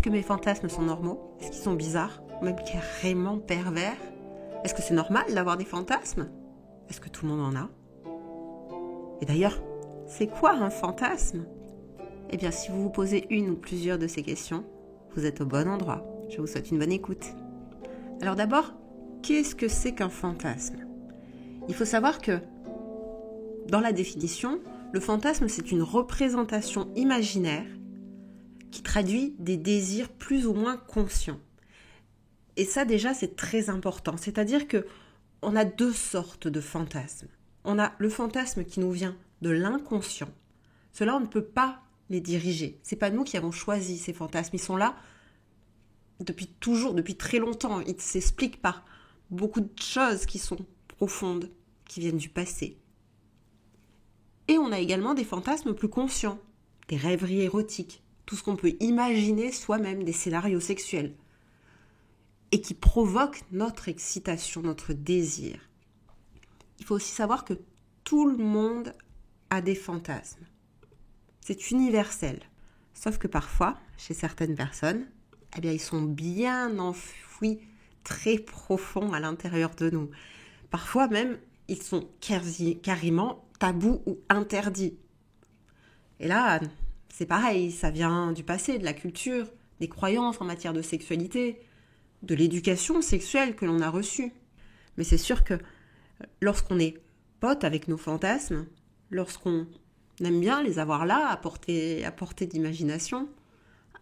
que mes fantasmes sont normaux? Est-ce qu'ils sont bizarres? Ou même carrément pervers? Est-ce que c'est normal d'avoir des fantasmes? Est-ce que tout le monde en a? Et d'ailleurs, c'est quoi un fantasme? Eh bien, si vous vous posez une ou plusieurs de ces questions, vous êtes au bon endroit. Je vous souhaite une bonne écoute. Alors d'abord, qu'est-ce que c'est qu'un fantasme? Il faut savoir que, dans la définition, le fantasme, c'est une représentation imaginaire qui traduit des désirs plus ou moins conscients. Et ça, déjà, c'est très important. C'est-à-dire que on a deux sortes de fantasmes. On a le fantasme qui nous vient de l'inconscient. Cela, on ne peut pas les diriger. C'est pas nous qui avons choisi ces fantasmes. Ils sont là depuis toujours, depuis très longtemps. Ils s'expliquent par beaucoup de choses qui sont profondes, qui viennent du passé. Et on a également des fantasmes plus conscients, des rêveries érotiques, tout ce qu'on peut imaginer soi-même, des scénarios sexuels, et qui provoquent notre excitation, notre désir. Il faut aussi savoir que tout le monde a des fantasmes. C'est universel. Sauf que parfois, chez certaines personnes, eh bien, ils sont bien enfouis, très profonds à l'intérieur de nous. Parfois même, ils sont carrément tabous ou interdits. Et là, c'est pareil, ça vient du passé, de la culture, des croyances en matière de sexualité, de l'éducation sexuelle que l'on a reçue. Mais c'est sûr que lorsqu'on est pote avec nos fantasmes, lorsqu'on aime bien les avoir là, à portée d'imagination,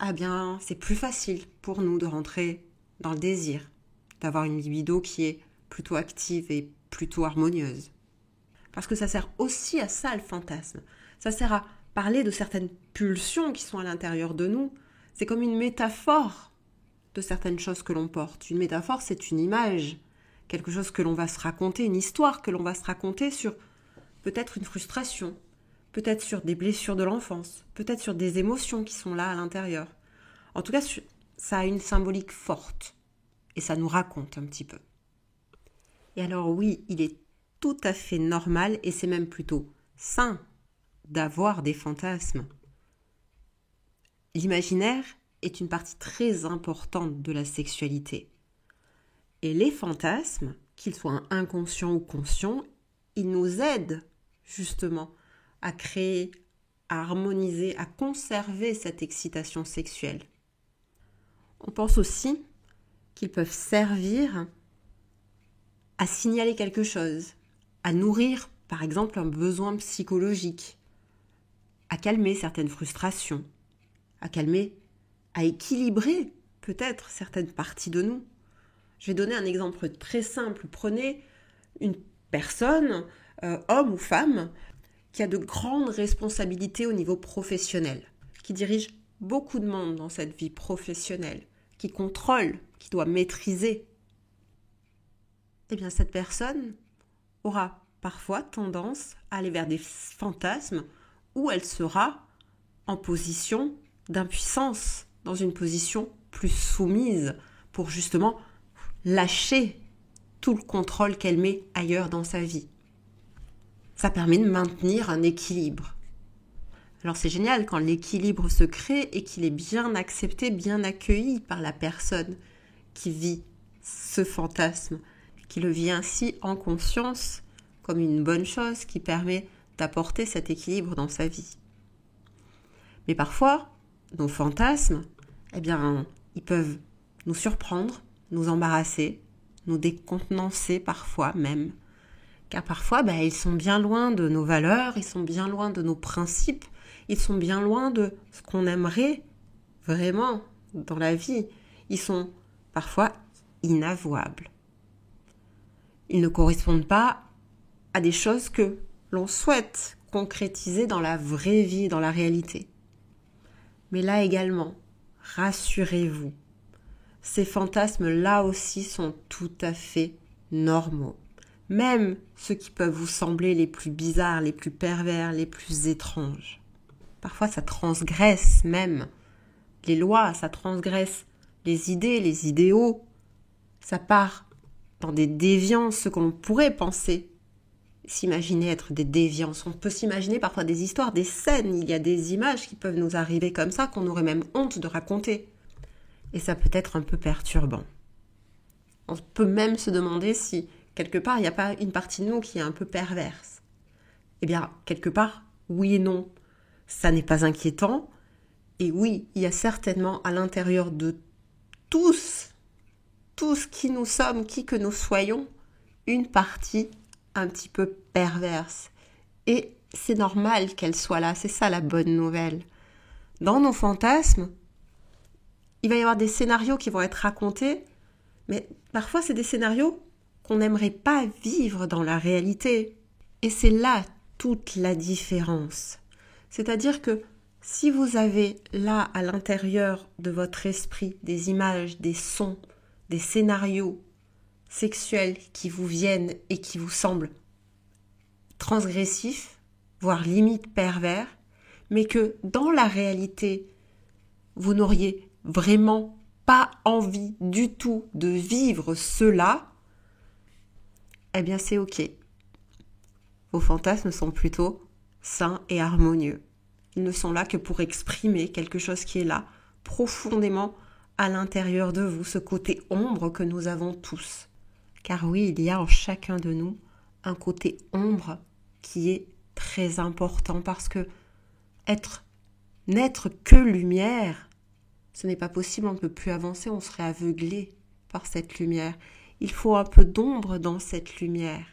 ah bien, c'est plus facile pour nous de rentrer dans le désir, d'avoir une libido qui est plutôt active et plutôt harmonieuse. Parce que ça sert aussi à ça, le fantasme. Ça sert à parler de certaines pulsions qui sont à l'intérieur de nous. C'est comme une métaphore de certaines choses que l'on porte. Une métaphore, c'est une image, quelque chose que l'on va se raconter, une histoire que l'on va se raconter sur peut-être une frustration, peut-être sur des blessures de l'enfance, peut-être sur des émotions qui sont là à l'intérieur. En tout cas, ça a une symbolique forte et ça nous raconte un petit peu. Et alors oui, il est tout à fait normal et c'est même plutôt sain d'avoir des fantasmes. L'imaginaire est une partie très importante de la sexualité. Et les fantasmes, qu'ils soient inconscients ou conscients, ils nous aident justement à créer, à harmoniser, à conserver cette excitation sexuelle. On pense aussi qu'ils peuvent servir à signaler quelque chose, à nourrir par exemple un besoin psychologique, à calmer certaines frustrations, à équilibrer peut-être certaines parties de nous. Je vais donner un exemple très simple. Prenez une personne, homme ou femme, qui a de grandes responsabilités au niveau professionnel, qui dirige beaucoup de monde dans cette vie professionnelle, qui contrôle, qui doit maîtriser. Eh bien, cette personne aura parfois tendance à aller vers des fantasmes où elle sera en position d'impuissance, dans une position plus soumise, pour justement lâcher tout le contrôle qu'elle met ailleurs dans sa vie. Ça permet de maintenir un équilibre. Alors c'est génial quand l'équilibre se crée et qu'il est bien accepté, bien accueilli par la personne qui vit ce fantasme, qui le vit ainsi en conscience comme une bonne chose qui permet d'apporter cet équilibre dans sa vie. Mais parfois, nos fantasmes, eh bien, ils peuvent nous surprendre, nous embarrasser, nous décontenancer parfois même. Car parfois, ils sont bien loin de nos valeurs, ils sont bien loin de nos principes, ils sont bien loin de ce qu'on aimerait vraiment dans la vie. Ils sont parfois inavouables. Ils ne correspondent pas à des choses que l'on souhaite concrétiser dans la vraie vie, dans la réalité. Mais là également, rassurez-vous, ces fantasmes-là aussi sont tout à fait normaux. Même ceux qui peuvent vous sembler les plus bizarres, les plus pervers, les plus étranges. Parfois, ça transgresse même les lois, ça transgresse les idées, les idéaux. Ça part dans des déviances, ce qu'on pourrait penser, s'imaginer être des déviances. On peut s'imaginer parfois des histoires, des scènes, il y a des images qui peuvent nous arriver comme ça, qu'on aurait même honte de raconter. et ça peut être un peu perturbant. On peut même se demander si, quelque part, il n'y a pas une partie de nous qui est un peu perverse. Eh bien, quelque part, oui et non. Ça n'est pas inquiétant. Et oui, il y a certainement à l'intérieur de tous qui nous sommes, qui que nous soyons, une partie un petit peu perverse. Et c'est normal qu'elle soit là, c'est ça la bonne nouvelle. Dans nos fantasmes, il va y avoir des scénarios qui vont être racontés, mais parfois c'est des scénarios qu'on n'aimerait pas vivre dans la réalité. Et c'est là toute la différence. C'est-à-dire que si vous avez là à l'intérieur de votre esprit des images, des sons, des scénarios sexuels qui vous viennent et qui vous semblent transgressifs, voire limite pervers, mais que dans la réalité, vous n'auriez vraiment pas envie du tout de vivre cela, eh bien c'est ok. Vos fantasmes sont plutôt sains et harmonieux. Ils ne sont là que pour exprimer quelque chose qui est là, profondément à l'intérieur de vous, ce côté ombre que nous avons tous. Car oui, il y a en chacun de nous un côté ombre qui est très important parce que n'être que lumière, ce n'est pas possible, on ne peut plus avancer, on serait aveuglé par cette lumière. Il faut un peu d'ombre dans cette lumière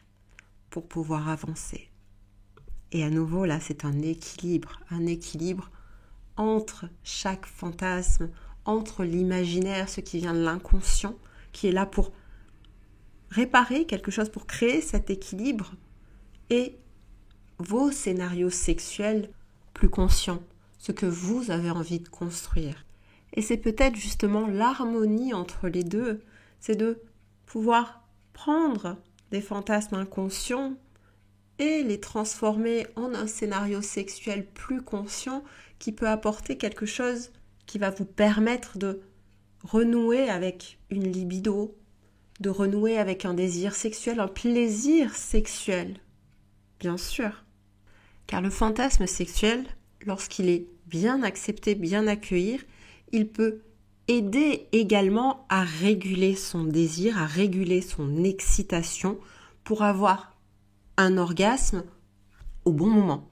pour pouvoir avancer. Et à nouveau, là, c'est un équilibre entre chaque fantasme, entre l'imaginaire, ce qui vient de l'inconscient, qui est là pour réparer quelque chose, pour créer cet équilibre, et vos scénarios sexuels plus conscients, ce que vous avez envie de construire. Et c'est peut-être justement l'harmonie entre les deux, c'est de pouvoir prendre des fantasmes inconscients et les transformer en un scénario sexuel plus conscient qui peut apporter quelque chose qui va vous permettre de renouer avec une libido, de renouer avec un désir sexuel, un plaisir sexuel, bien sûr. Car le fantasme sexuel, lorsqu'il est bien accepté, bien accueilli, il peut aider également à réguler son désir, à réguler son excitation pour avoir un orgasme au bon moment,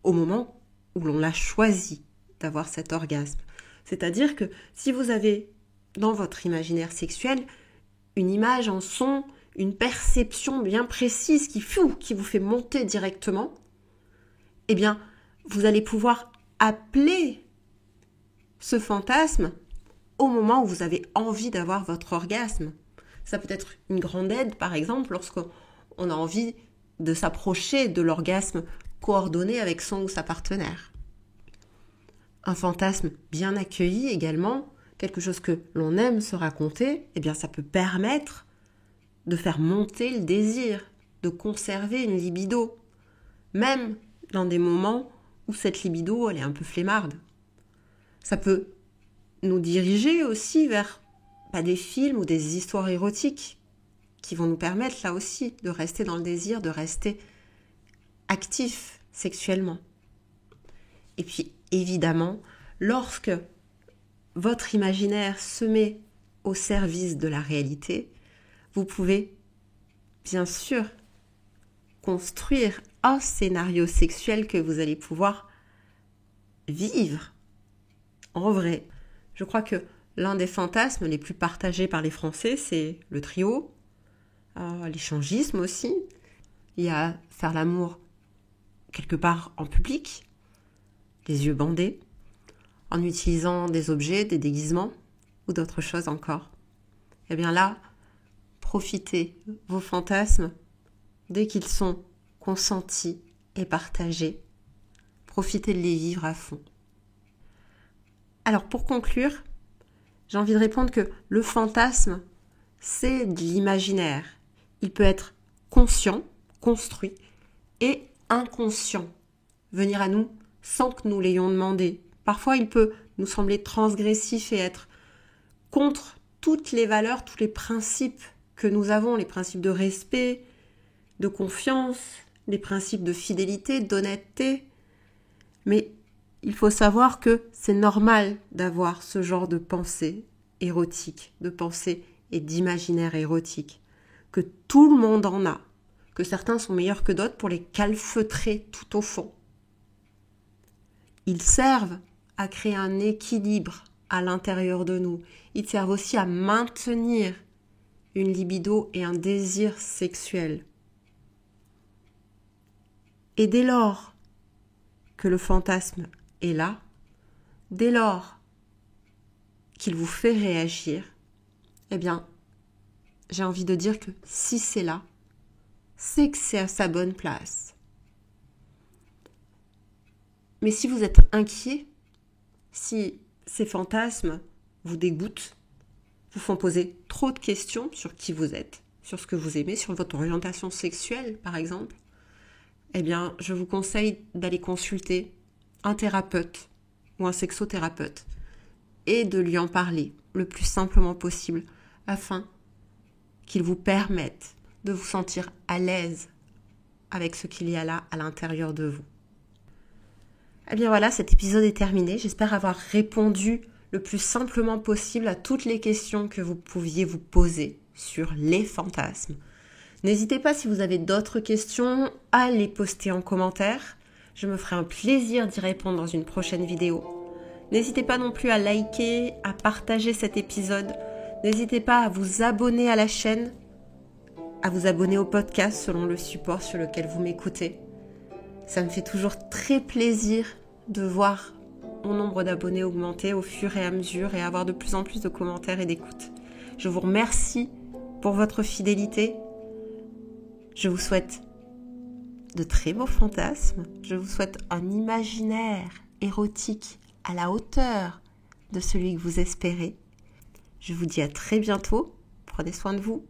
au moment où l'on l'a choisi d'avoir cet orgasme. C'est-à-dire que si vous avez dans votre imaginaire sexuel une image, un son, une perception bien précise qui vous fait monter directement, eh bien, vous allez pouvoir appeler ce fantasme au moment où vous avez envie d'avoir votre orgasme. Ça peut être une grande aide, par exemple, lorsqu'on a envie de s'approcher de l'orgasme coordonné avec son ou sa partenaire. Un fantasme bien accueilli également, quelque chose que l'on aime se raconter, eh bien ça peut permettre de faire monter le désir, de conserver une libido, même dans des moments où cette libido elle est un peu flemmarde. Ça peut nous diriger aussi vers des films ou des histoires érotiques qui vont nous permettre là aussi de rester dans le désir, de rester actif sexuellement. Et puis évidemment, lorsque votre imaginaire se met au service de la réalité, vous pouvez bien sûr construire un scénario sexuel que vous allez pouvoir vivre en vrai. Je crois que l'un des fantasmes les plus partagés par les Français, c'est le trio, l'échangisme aussi. Il y a faire l'amour quelque part en public, les yeux bandés, en utilisant des objets, des déguisements ou d'autres choses encore. Et bien là, profitez vos fantasmes dès qu'ils sont consentis et partagés. Profitez de les vivre à fond. Alors pour conclure, j'ai envie de répondre que le fantasme, c'est de l'imaginaire. Il peut être conscient, construit, et inconscient, venir à nous sans que nous l'ayons demandé. Parfois, il peut nous sembler transgressif et être contre toutes les valeurs, tous les principes que nous avons, les principes de respect, de confiance, les principes de fidélité, d'honnêteté. Mais il faut savoir que c'est normal d'avoir ce genre de pensée. érotiques, de pensées et d'imaginaires érotiques, que tout le monde en a, que certains sont meilleurs que d'autres pour les calfeutrer tout au fond. Ils servent à créer un équilibre à l'intérieur de nous. Ils servent aussi à maintenir une libido et un désir sexuel. Et dès lors que le fantasme est là, dès lors qu'il vous fait réagir, eh bien, j'ai envie de dire que si c'est là, c'est que c'est à sa bonne place. Mais si vous êtes inquiet, si ces fantasmes vous dégoûtent, vous font poser trop de questions sur qui vous êtes, sur ce que vous aimez, sur votre orientation sexuelle par exemple, eh bien, je vous conseille d'aller consulter un thérapeute ou un sexothérapeute et de lui en parler le plus simplement possible afin qu'il vous permette de vous sentir à l'aise avec ce qu'il y a là à l'intérieur de vous. Eh bien voilà, cet épisode est terminé. J'espère avoir répondu le plus simplement possible à toutes les questions que vous pouviez vous poser sur les fantasmes. N'hésitez pas, si vous avez d'autres questions, à les poster en commentaire. Je me ferai un plaisir d'y répondre dans une prochaine vidéo. N'hésitez pas non plus à liker, à partager cet épisode. N'hésitez pas à vous abonner à la chaîne, à vous abonner au podcast selon le support sur lequel vous m'écoutez. Ça me fait toujours très plaisir de voir mon nombre d'abonnés augmenter au fur et à mesure et avoir de plus en plus de commentaires et d'écoutes. Je vous remercie pour votre fidélité. Je vous souhaite de très beaux fantasmes. Je vous souhaite un imaginaire érotique à la hauteur de celui que vous espérez. Je vous dis à très bientôt. Prenez soin de vous.